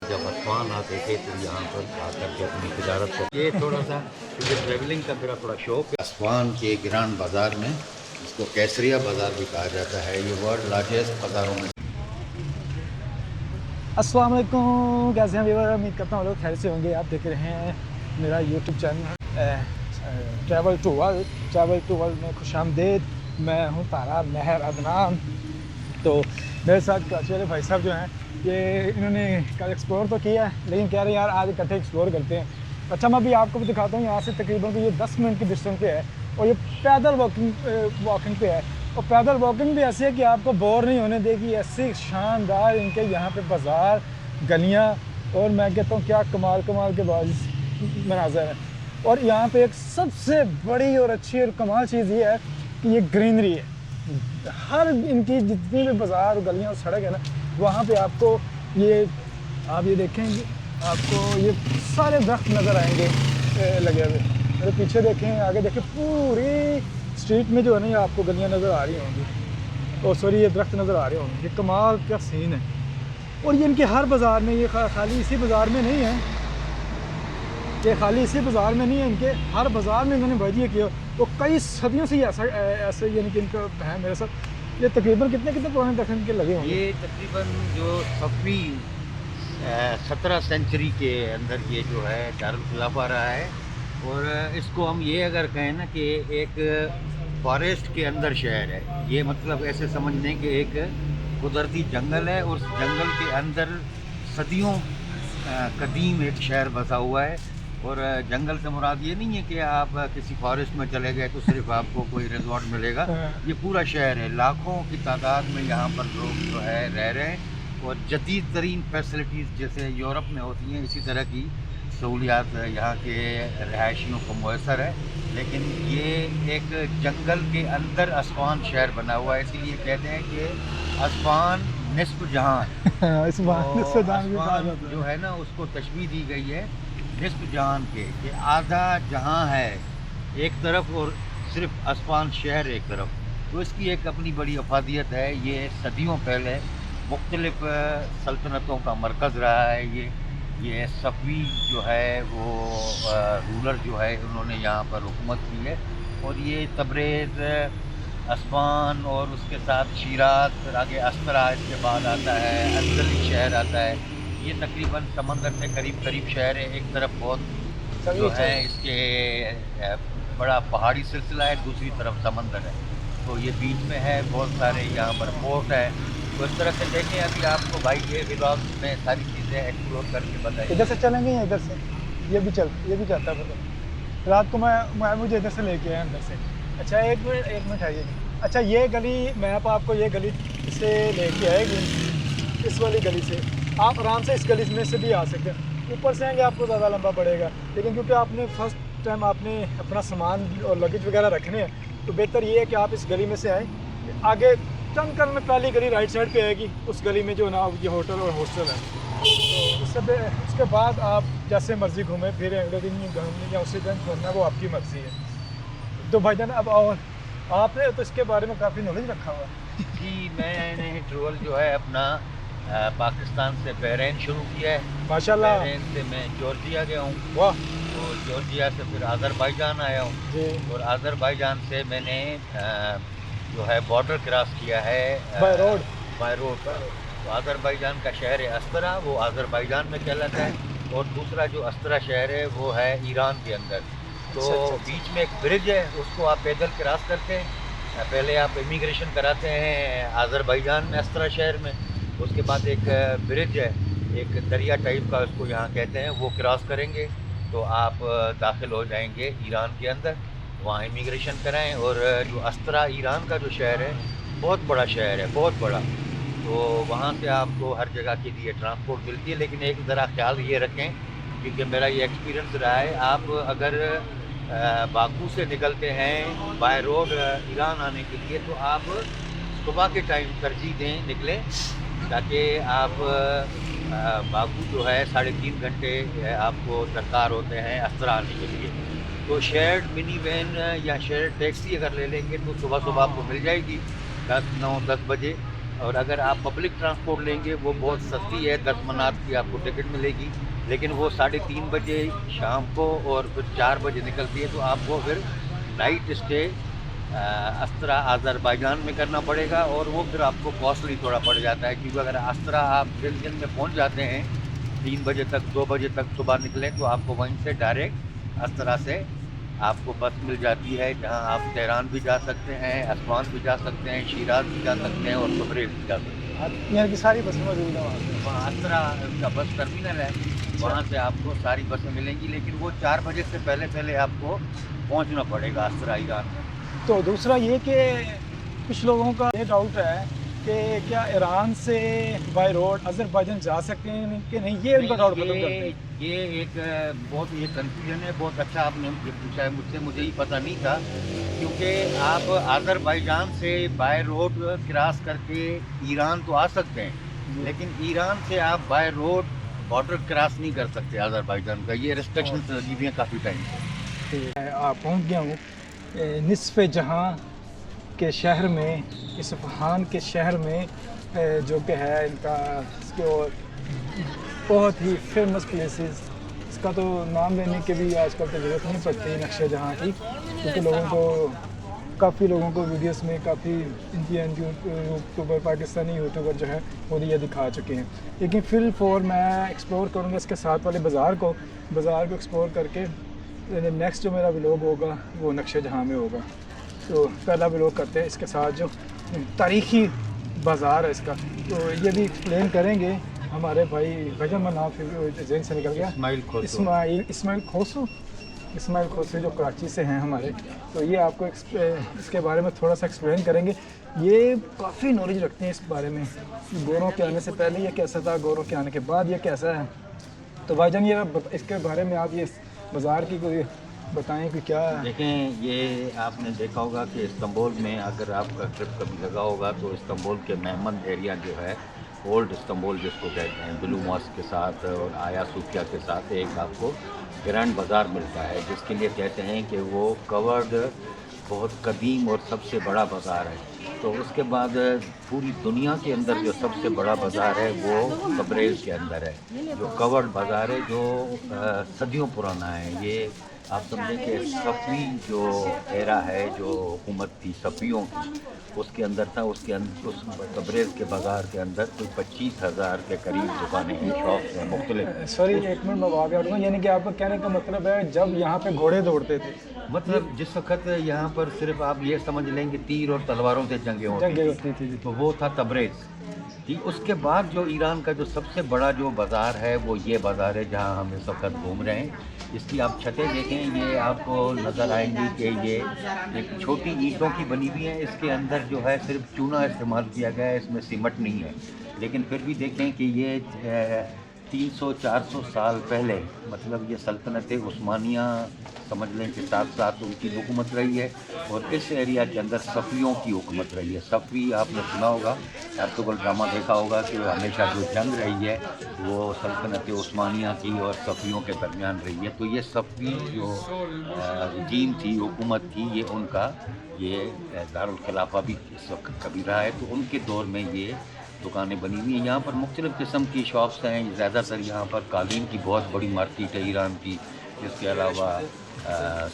जब असफान आते थे तो यहाँ पर आकर के अपनी तजारत को, ये थोड़ा सा क्योंकि ट्रैवलिंग का मेरा थोड़ा शौक है। असफान के ग्रांड बाज़ार में, इसको कैसरिया बाज़ार भी कहा जाता है, ये वर्ल्ड लार्जेस्ट बाज़ारों में। अस्सलाम वालेकुम, कैसे हैं व्यूअर? उम्मीद करता हूँ लोग खैर से होंगे। आप देख रहे हैं मेरा YouTube channel travel to world में खुशामदीद। मैं हूँ तारा महर अदनान। तो मेरे साथ कराची वाले भाई साहब जो हैं, ये इन्होंने कल एक्सप्लोर तो किया है, लेकिन कह रहे हैं यार आज इकट्ठे एक्सप्लोर करते हैं। अच्छा, मैं अभी आपको भी दिखाता हूँ। यहाँ से तकरीबन ये 10 मिनट की डिस्टेंस पे है और ये पैदल वॉकिंग पे है। और पैदल वॉकिंग भी ऐसी है कि आपको बोर नहीं होने देगी। ऐसी शानदार इनके यहाँ पे बाज़ार, गलियाँ, और मैं कहता हूँ क्या कमाल के मनाज़र है। और यहाँ पे एक सबसे बड़ी और अच्छी और कमाल चीज़ ये है कि ये ग्रीनरी है। हर इनकी जितनी भी बाज़ार और गलियाँ और सड़क है ना, वहाँ पे आपको आप ये देखेंगे, आपको ये सारे दरख्त नज़र आएंगे लगे हुए। मेरे पीछे देखें, आगे देखें, पूरी स्ट्रीट में जो है ना ये आपको गलियाँ नज़र आ रही होंगी, और सॉरी ये दरख्त नज़र आ रहे होंगे। ये कमाल का सीन है। और ये इनके हर बाज़ार में, ये खाली इसी बाज़ार में नहीं है, ये खाली इसी बाज़ार में नहीं है, इनके हर बाज़ार में इन्होंने वजह किया। तो कई सदियों से ऐसे यानी कि इनका है मेरे साथ। ये तकरीबन कितने पुराने दरख्त के लगे होंगे? ये तकरीबन जो 17वीं सेंचुरी के अंदर ये जो है दारुल खिलाफा रहा है। और इसको हम ये अगर कहें ना कि एक फॉरेस्ट के अंदर शहर है, ये मतलब ऐसे समझ लें कि एक कुदरती जंगल है, और उस जंगल के अंदर सदियों कदीम एक शहर बसा हुआ है। और जंगल से मुराद ये नहीं है कि आप किसी फॉरेस्ट में चले गए तो सिर्फ आपको कोई रिजॉर्ट मिलेगा। ये पूरा शहर है, लाखों की तादाद में यहाँ पर लोग जो है रह रहे हैं। और जदीद तरीन फैसिलिटीज़ जैसे यूरोप में होती हैं, इसी तरह की सहूलियात यहाँ के रहायशियों को मैसर है। लेकिन ये एक जंगल के अंदर असफान शहर बना हुआ है, इसीलिए कहते हैं कि असफान निस्फ जहाँ है। इस बात जो है ना उसको तशबीह दी गई है निस्फ जहान के, कि आधा जहां है एक तरफ और सिर्फ असफान शहर एक तरफ। तो इसकी एक अपनी बड़ी अफादियत है। ये सदियों पहले मुख्तलिफ सल्तनतों का मरकज़ रहा है। ये सफ़वी जो है वो रूलर जो है उन्होंने यहाँ पर हुकूमत की है। और ये तबरेज़, असफान और उसके साथ शीरात, आगे अस्तरा, इसके बाद आता है अंदली शहर आता है। ये तकरीबन समंदर से करीब शहर है। एक तरफ बहुत जो है इसके बड़ा पहाड़ी सिलसिला है, दूसरी तरफ समंदर है। तो ये बीच में है, बहुत सारे यहाँ पर पोर्ट है। तो इस तरह से देखें, अभी आपको भाई ये व्लॉग में सारी चीज़ें एक्सप्लोर करके बताइए। इधर से चलेंगे या इधर से? ये भी चलता है पता। रात को मैं मुझे इधर से लेके आया अंदर से। अच्छा एक मिनट आइए। अच्छा, ये गली मैप आपको ये गली से लेके आएगी, इस वाली गली से आप आराम से इस गली में से भी आ सकते हैं। ऊपर से आएंगे आपको ज़्यादा लंबा पड़ेगा, लेकिन क्योंकि आपने फर्स्ट टाइम आपने अपना सामान और लगेज वगैरह रखने हैं, तो बेहतर ये है कि आप इस गली में से आए। आगे चंद कदम में पहली गली राइट साइड पे आएगी, उस गली में जो ना ये होटल और हॉस्टल है। तो उसके बाद आप जैसे मर्ज़ी घूमें फिर अगले दिन घूमने या उसी दिन घूमना वो आपकी मर्ज़ी है। तो भाईजान अब और आपने तो इसके बारे में काफ़ी नॉलेज रखा हुआ है। जी, मैंने ट्रैवल जो है अपना पाकिस्तान से बहरीन शुरू किया है। माशाल्लाह। बहरीन से मैं जॉर्जिया गया हूँ। वाह। और जॉर्जिया से फिर आज़रबाईजान आया हूँ जी। और आज़रबाईजान से मैंने जो है बॉर्डर क्रॉस किया है बाय रोड। तो आज़रबाईजान का शहर है अस्तरा, वो आज़रबाईजान में कहलाता है। और दूसरा जो अस्तरा शहर है वो है ईरान के अंदर। तो अच्छा। बीच में एक ब्रिज है, उसको आप पैदल क्रॉस करते हैं। पहले आप इमिग्रेशन कराते हैं आज़रबाईजान में, अस्तरा शहर में। उसके बाद एक ब्रिज है, एक दरिया टाइप का उसको यहाँ कहते हैं, वो क्रॉस करेंगे तो आप दाखिल हो जाएंगे ईरान के अंदर। वहाँ इमिग्रेशन कराएं। और जो अस्तरा ईरान का जो शहर है, बहुत बड़ा शहर है, बहुत बड़ा। तो वहाँ से आपको हर जगह के लिए ट्रांसपोर्ट मिलती है। लेकिन एक ज़रा ख्याल ये रखें, क्योंकि मेरा ये एक्सपीरियंस रहा है, आप अगर बाकू से निकलते हैं बाय रोड ईरान आने के लिए, तो आप सुबह के टाइम तरजीह दें निकलें, ताकि आप बाकू जो है 3.5 घंटे आपको दरकार होते हैं अस्तरा आने के लिए। तो शेयर्ड मिनी वैन या शेयर्ड टैक्सी अगर ले लेंगे तो सुबह आपको मिल जाएगी 9-10 बजे। اور اگر آپ پبلک ٹرانسپورٹ لیں گے وہ بہت سستی ہے، 10 منات کی آپ کو ٹکٹ ملے گی، لیکن وہ 3:30 بجے شام کو اور پھر 4 بجے نکلتی ہے، تو آپ کو پھر نائٹ اسٹے استرا آذربائیجان میں کرنا پڑے گا، اور وہ پھر آپ کو کاسٹلی تھوڑا پڑ جاتا ہے، کیونکہ اگر استرا آپ دن میں پہنچ جاتے ہیں 3 بجے تک 2 بجے تک صبح نکلیں، تو آپ کو وہیں سے ڈائریکٹ استرا سے آپ کو بس مل جاتی ہے، جہاں آپ تہران بھی جا سکتے ہیں، اسوان بھی جا سکتے ہیں، شیراز بھی جا سکتے ہیں، اور تبریز بھی جا سکتے ہیں۔ یہاں کی ساری بسیں موجود ہیں وہاں پہ؟ وہاں استرا کا بس ٹرمینل ہے، وہاں سے آپ کو ساری بسیں ملیں گی، لیکن وہ 4 بجے سے پہلے آپ کو پہنچنا پڑے گا استرا ایران میں۔ تو دوسرا یہ کہ کچھ لوگوں کا یہ ڈاؤٹ ہے کہ کیا ایران سے بائی روڈ آذربائیجان جا سکتے ہیں کہ نہیں، یہ ان کا ڈاؤٹ ختم کرتے ہیں۔ یہ ایک بہت یہ کنفیوژن ہے، بہت اچھا آپ نے مجھے پوچھا ہے، مجھ سے مجھے ہی پتہ نہیں تھا، کیونکہ آپ آذربائیجان سے بائی روڈ کراس کر کے ایران تو آ سکتے ہیں، لیکن ایران سے آپ بائی روڈ بارڈر کراس نہیں کر سکتے آذربائیجان کا، یہ ریسٹرکشن لگی ہوئی ہیں کافی ٹائم سے۔ میں پہنچ گیا ہوں نصف جہاں کے شہر میں، اصفہان کے شہر میں، جو کہ ہے ان کا اس کو بہت ہی فیمس پلیسز، اس کا تو نام لینے کے بھی آج کل تو ضرورت نہیں پڑتی نقشہ جہاں کی، کیونکہ کافی لوگوں کو ویڈیوز میں کافی انڈین یوٹیوبر پاکستانی یوٹیوبر جو ہے وہ یہ دکھا چکے ہیں، لیکن فی الفور میں ایکسپلور کروں گا اس کے ساتھ والے بازار کو ایکسپلور کر کے نیکسٹ جو میرا ولاگ ہوگا وہ نقشہ جہاں میں ہوگا۔ تو پہلا ولاگ کرتے ہیں اس کے ساتھ جو تاریخی بازار ہے اس کا، تو یہ بھی ایکسپلین کریں گے ہمارے بھائی بھجن میں نام ذہن سے نکل گیا، اسماعیل کھوسو جو کراچی سے ہیں ہمارے، تو یہ آپ کو اس کے بارے میں تھوڑا سا ایکسپلین کریں گے۔ یہ کافی نالج رکھتے ہیں اس بارے میں، گوروں کے آنے سے پہلے یہ کیسا تھا، گوروں کے آنے کے بعد یہ کیسا ہے۔ تو بھائی جان یہ اس کے بارے میں آپ یہ بازار کی کوئی بتائیں کہ کیا ہے؟ دیکھیں، یہ آپ نے دیکھا ہوگا کہ استنبول میں اگر آپ کا ٹرپ کبھی لگا ہوگا تو استنبول کے مہمند ایریا جو ہے، اولڈ استنبول جس کو کہتے ہیں، بلو ماسک کے ساتھ اور آیا صوفیہ کے ساتھ ایک آپ کو گرینڈ بازار ملتا ہے، جس کے لیے کہتے ہیں کہ وہ کورڈ بہت قدیم اور سب سے بڑا بازار ہے۔ تو اس کے بعد پوری دنیا کے اندر جو سب سے بڑا بازار ہے وہ تبریز کے اندر ہے، جو کورڈ بازار ہے، جو صدیوں پرانا ہے۔ یہ آپ سمجھیں کہ صفوی جو ایرا ہے، جو حکومت تھی صفویوں کی، اس کے اندر تھا، اس تبریز کے بازار کے اندر کوئی 25,000 کے قریب دکانیں ہیں، شاپس ہیں مختلف۔ سوری ایک منٹ میں واقع ہوں، یعنی کہ آپ کا کہنے کا مطلب ہے جب یہاں پہ گھوڑے دوڑتے تھے، مطلب جس وقت یہاں پر صرف آپ یہ سمجھ لیں کہ تیر اور تلواروں سے جنگیں ہوتی تھی، تو وہ تھا تبریز۔ اس کے بعد جو ایران کا جو سب سے بڑا جو بازار ہے وہ یہ بازار ہے جہاں ہم اس وقت گھوم رہے ہیں۔ اس کی آپ چھتیں دیکھیں، یہ آپ کو نظر آئیں گی کہ یہ ایک چھوٹی اینٹوں کی بنی ہوئی ہیں، اس کے اندر جو ہے صرف چونا استعمال کیا گیا ہے، اس میں سیمٹ نہیں ہے، لیکن پھر بھی دیکھیں کہ یہ 300-400 سال پہلے، مطلب یہ سلطنت عثمانیہ سمجھ لیں کہ ساتھ ساتھ ان کی حکومت رہی ہے، اور اس ایریا کے اندر صفویوں کی حکومت رہی ہے۔ صفوی آپ نے سنا ہوگا، ارطغرل ڈرامہ دیکھا ہوگا کہ ہمیشہ جو جنگ رہی ہے وہ سلطنت عثمانیہ کی اور صفویوں کے درمیان رہی ہے۔ تو یہ صفوی جو رجیم تھی، حکومت تھی، یہ ان کا یہ دارالخلافہ بھی اس وقت کبھی رہا ہے، تو ان کے دور میں یہ دکانیں بنی ہوئی ہیں۔ یہاں پر مختلف قسم کی شاپس ہیں، زیادہ تر یہاں پر قالین کی بہت بڑی مارکیٹ ہے ایران کی، اس کے علاوہ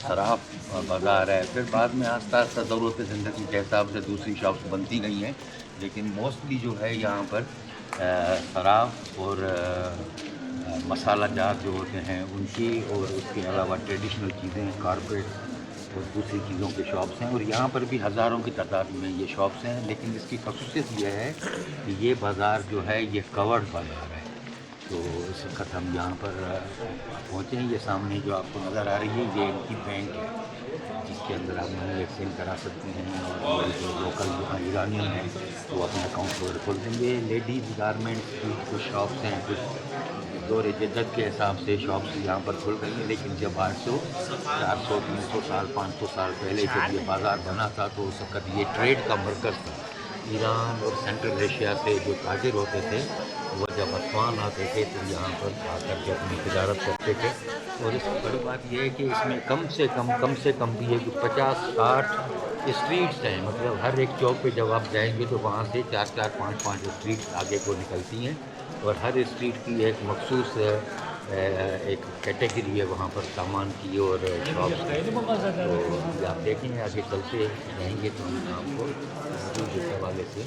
صراف بازار ہے، پھر بعد میں آہستہ آہستہ ضرورت زندگی کے حساب سے دوسری شاپس بنتی گئی ہیں، لیکن موسٹلی جو ہے یہاں پر صراف اور مسالہ جات جو ہوتے ہیں ان کی، اور اس کے علاوہ ٹریڈیشنل چیزیں، کارپیٹ اور دوسری چیزوں کے شاپس ہیں، اور یہاں پر بھی ہزاروں کی تعداد میں یہ شاپس ہیں، لیکن اس کی خصوصیت یہ ہے کہ یہ بازار جو ہے یہ کورڈ بازار ہے۔ تو اس وقت ہم یہاں پر پہنچے ہیں، یہ سامنے جو آپ کو نظر آ رہی ہے یہ ان کی بینک ہے، جس کے اندر آپ منی ایکسچینج کرا سکتے ہیں، اور جو لوکل ایرانین ہیں وہ اپنا اکاؤنٹ وغیرہ کھول دیں گے۔ لیڈیز گارمنٹس کی کچھ شاپس ہیں، کچھ دور جدت کے حساب سے شاپس یہاں پر کھل رہی ہیں، لیکن جب 800 400 300 سال 500 سال پہلے جب یہ بازار بنا تھا تو اس وقت یہ ٹریڈ کا مرکز تھا۔ ایران اور سینٹرل ایشیا سے جو تاجر ہوتے تھے وہ جب اسوان آتے تھے تو یہاں پر آ کر کے اپنی تجارت کرتے تھے، اور اس کی بڑی بات یہ ہے کہ اس میں کم سے کم بھی ہے کہ 50-60 स्ट्रीट्स हैं, मतलब हर एक चौक पे जब आप जाएंगे तो वहाँ से 4-4, 5-5 स्ट्रीट्स आगे को निकलती हैं और हर स्ट्रीट की एक मखसूस एक कैटेगरी है वहाँ पर सामान की और शॉप्स की। तो आप देखेंगे आगे चलते रहेंगे तो हम आपको इस हवाले से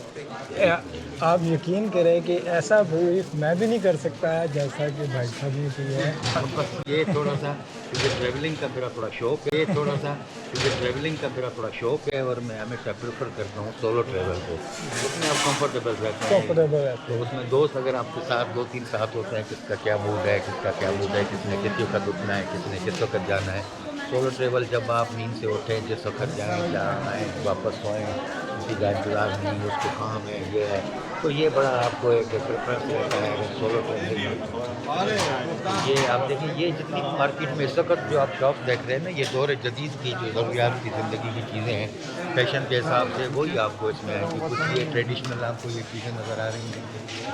आप यकीन करें कि ऐसा भी मैं भी नहीं कर सकता है जैसा कि भाई साहब ने किया है। बस ये थोड़ा सा क्योंकि ट्रैवलिंग का मेरा थोड़ा शौक है, थोड़ा सा क्योंकि ट्रैवलिंग का मेरा थोड़ा शौक है और मैं हमेशा प्रेफर करता हूँ सोलो ट्रैवल को। उसमें आप कंफर्टेबल रहते हैं, कंफर्टेबल रहते तो उसमें दोस्त अगर आपके साथ 2-3 साथ होते हैं, किसका क्या मूड है, किसका क्या मूड है, किसने किस वक्त उठना है, किसने किस वक्त जाना है। सोलो ट्रैवल जब आप नींद से उठें, जिस वक्त जाएँ, जहाँ आएँ, वापस सोएँ, किसी का इंतज़ार नहीं, उसको काम है, ये है, तो ये बड़ा आपको एक प्रेफरेंस रहता है अगर सोलो ट्रैवल। ये आप देखिए, ये जितनी मार्केट में इस वक्त जो आप शॉप देख रहे हैं ना, ये दौर जदीद की जो ज़रूरियात की ज़िंदगी की चीज़ें हैं, फैशन के हिसाब से वही आपको इसमें आएंगी। कुछ ये ट्रेडिशनल आपको ये चीज़ें नज़र आ रही हैं,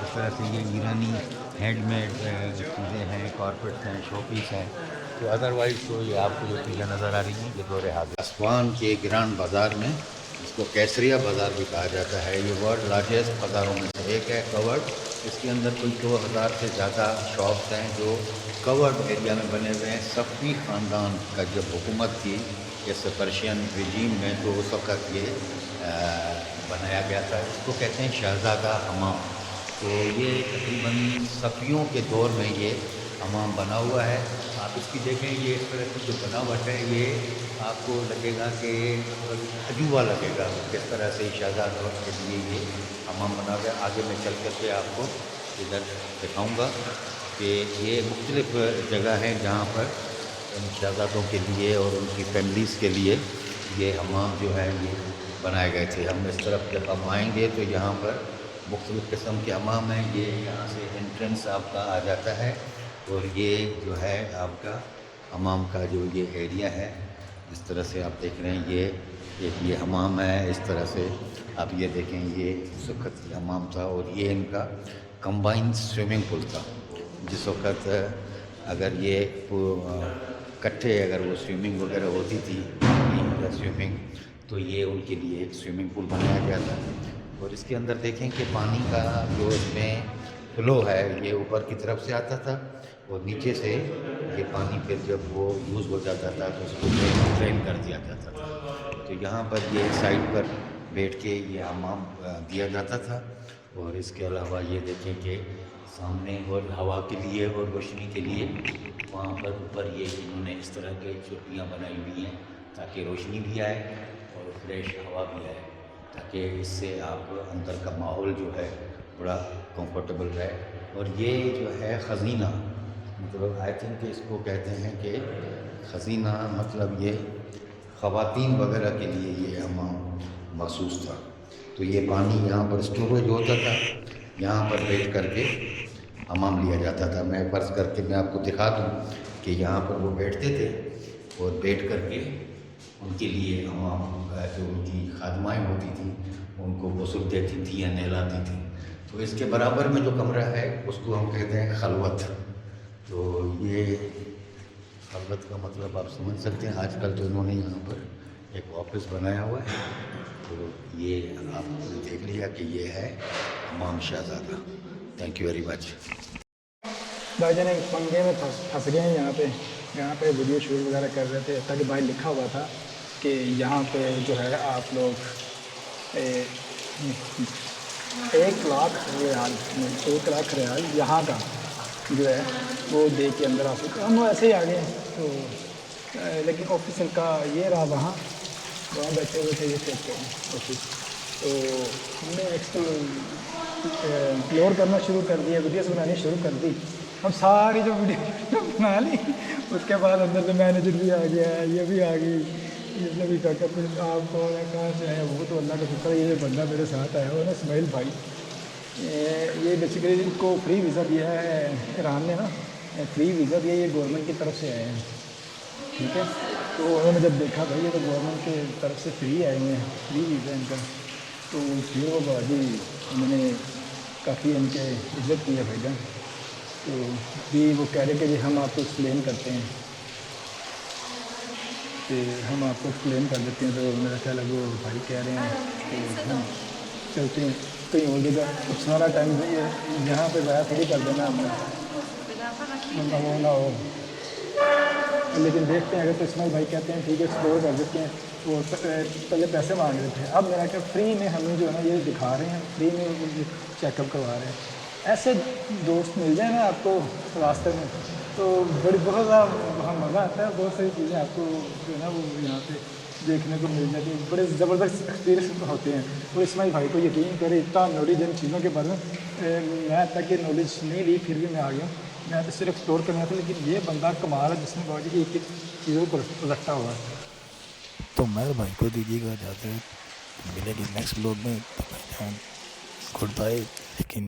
इस तरह से ये ईरानी हैंडमेड चीज़ें हैं, कॉर्पोरेट्स हैं, शोपीस हैं। तो अदरवाइज़ तो ये आपको जो चीज़ें नज़र आ रही हैं ये दौर हाज़िर। आसवान के ग्रांड बाज़ार में, इसको कैसरिया बाज़ार भी कहा जाता है, ये वर्ल्ड लार्जेस्ट बाज़ारों में से एक है, कवर्ड। इसके अंदर कोई 2000 से ज़्यादा शॉप्स हैं जो कवर्ड एरिया में बने हुए हैं। सफ़ी ख़ानदान का जब हुकूमत थी इस पर्शियन रिजीम में, तो उस वक़्त ये बनाया गया था। इसको कहते हैं शहज़ादा हमाम। तो ये तकरीबन सफ़ियों के दौर में ये हमाम बना हुआ है। आप इसकी देखें, ये इस तरह से जो बनावट है, ये आपको लगेगा कि अजूबा लगेगा किस तरह से शहज़ादों के लिए ये हमाम बना हुआ है। आगे मैं चल कर के आपको इधर दिखाऊंगा कि ये मुख्तलिफ़ जगह हैं जहाँ पर इन शहज़ादों के लिए और उनकी फैमिलीज़ के लिए ये हमाम जो है ये बनाए गए थे। हम इस तरफ जब हम आएँगे तो यहाँ पर मुख्तलिफ़ किस्म के हमाम हैं। ये यहाँ से एंट्रेंस आपका आ जाता है और ये जो है आपका हमाम का जो ये एरिया है, इस तरह से आप देख रहे हैं, ये एक ये हमाम है। इस तरह से आप ये देखें, ये इस वक्त हमाम था और ये इनका कंबाइंड स्विमिंग पूल था। जिस वक्त अगर ये इकट्ठे अगर वो स्विमिंग वगैरह होती थी स्विमिंग, तो ये उनके लिए एक स्विमिंग पूल बनाया गया था। और इसके अंदर देखें कि पानी का जो इसमें फ्लो है ये ऊपर की तरफ से आता था और नीचे से ये पानी फिर जब वो यूज़ हो जाता था तो उसको ड्रेन कर दिया जाता था। तो यहाँ पर ये साइड पर बैठ के ये हमाम दिया जाता था। और इसके अलावा ये देखें कि सामने और हवा के लिए और रोशनी के लिए वहाँ पर ऊपर ये इन्होंने इस तरह के चुप्पियाँ बनाई हुई हैं ताकि रोशनी भी आए और फ्रेश हवा भी आए, ताकि इससे आप अंदर का माहौल जो है बड़ा कंफर्टेबल रहे। और ये जो है ख़ज़ीना, मतलब आई थिंक इसको कहते हैं कि ख़ज़ीना, मतलब ये ख़वातीन वगैरह के लिए ये हमाम मखसूस था। तो ये पानी यहाँ पर स्टोरेज होता था, यहाँ पर बैठ करके हमाम लिया जाता था। मैं फ़र्ज़ करके मैं आपको दिखा दूँ कि यहाँ पर वो बैठते थे और बैठ करके उनके लिए हमाम जो उनकी खादमाएँ होती थी उनको गुस्ल देती थी या नहलाती थी। तो इसके बराबर में जो कमरा है उसको हम कहते हैं खलवत। तो ये खलवत का मतलब आप समझ सकते हैं। आजकल तो इन्होंने यहाँ पर एक ऑफिस बनाया हुआ है। तो ये आपने देख लिया कि ये है हमाम शहज़ादा। Thank you very much. भाईजान एक पंगे में फंस गए हैं यहाँ पे वीडियो शूट वगैरह कर रहे थे, ताकि भाई लिखा हुआ था कि यहाँ पे जो है आप लोग 1 लाख रियाल यहाँ का जो है वो दे के अंदर आ सकते। हम ऐसे ही आ गए तो लेकिन ऑफिस का ये रहा, वहाँ बैठे हुए थे ये देखते हैं ऑफिस। तो हमने एक्सप्लोर करना शुरू कर दिया, वीडियोस बनानी शुरू कर दी। हम सारी जो वीडियो बना ली, उसके बाद अंदर से मैनेजर भी आ गया, ये भी आ गई, इसने भी कहा कि आप कौन है, कहाँ से आए। वो तो अल्लाह का शुक्र है, ये जो बंदा मेरे साथ आया हुआ ना इस्माइल भाई, ये बेसिकली इनको फ्री वीज़ा दिया है ईरान ने ना, फ्री वीज़ा दिया, ये गवर्नमेंट की तरफ से आए हैं, ठीक है। तो उन्होंने जब देखा भाई ये तो गवर्नमेंट की तरफ से फ्री आए हुए हैं, फ्री वीज़ा इनका, तो फिर वो बाजी उन्होंने काफ़ी इनके इज्जत की है भाईजान। तो भी वो कह रहे कि जी हम आपको एक्सप्लेन करते हैं। تو ہم آپ کو ایکسپلین کر دیتے ہیں. تو میرا خیال ہے وہ بھائی کہہ رہے ہیں کہ ہم چلتے ہیں کہیں اور جگہ. کچھ سارا ٹائم یہاں پہ ضائع تھوڑی کر دینا ہم نے وہ نہ ہو. لیکن دیکھتے ہیں اگر تو اسماعیل بھائی کہتے ہیں ٹھیک ہے ایکسپلور کر دیتے ہیں. وہ پہلے پیسے مانگ رہے تھے, اب میرا کہ فری میں ہمیں جو ہے نا یہ دکھا رہے ہیں, فری میں چیک اپ کروا رہے ہیں. ایسے دوست مل جائیں نا آپ کو راستے میں تو بہت زیادہ مزہ آتا ہے. بہت ساری چیزیں آپ کو جو ہے نا وہ یہاں پہ دیکھنے کو مل جاتی ہیں. بڑے زبردست ایکسپیرینس ہوتے ہیں. اور اسماعیل بھائی کو یقین کرے اتنا نالج ان چیزوں کے بارے میں میں تک یہ نالج نہیں لی, پھر بھی میں آ گیا. میں تو صرف ایکسپلور کرنا تھا, لیکن یہ بندہ کمال ہے جس نے بہت کی ایک ایک چیزوں کو رکھا ہوا ہے. تو میں بھائی کو دیجیے گا اجازت, ملے گی نیکسٹ بلاگ میں. تو بھائی جان گڈ بائے. لیکن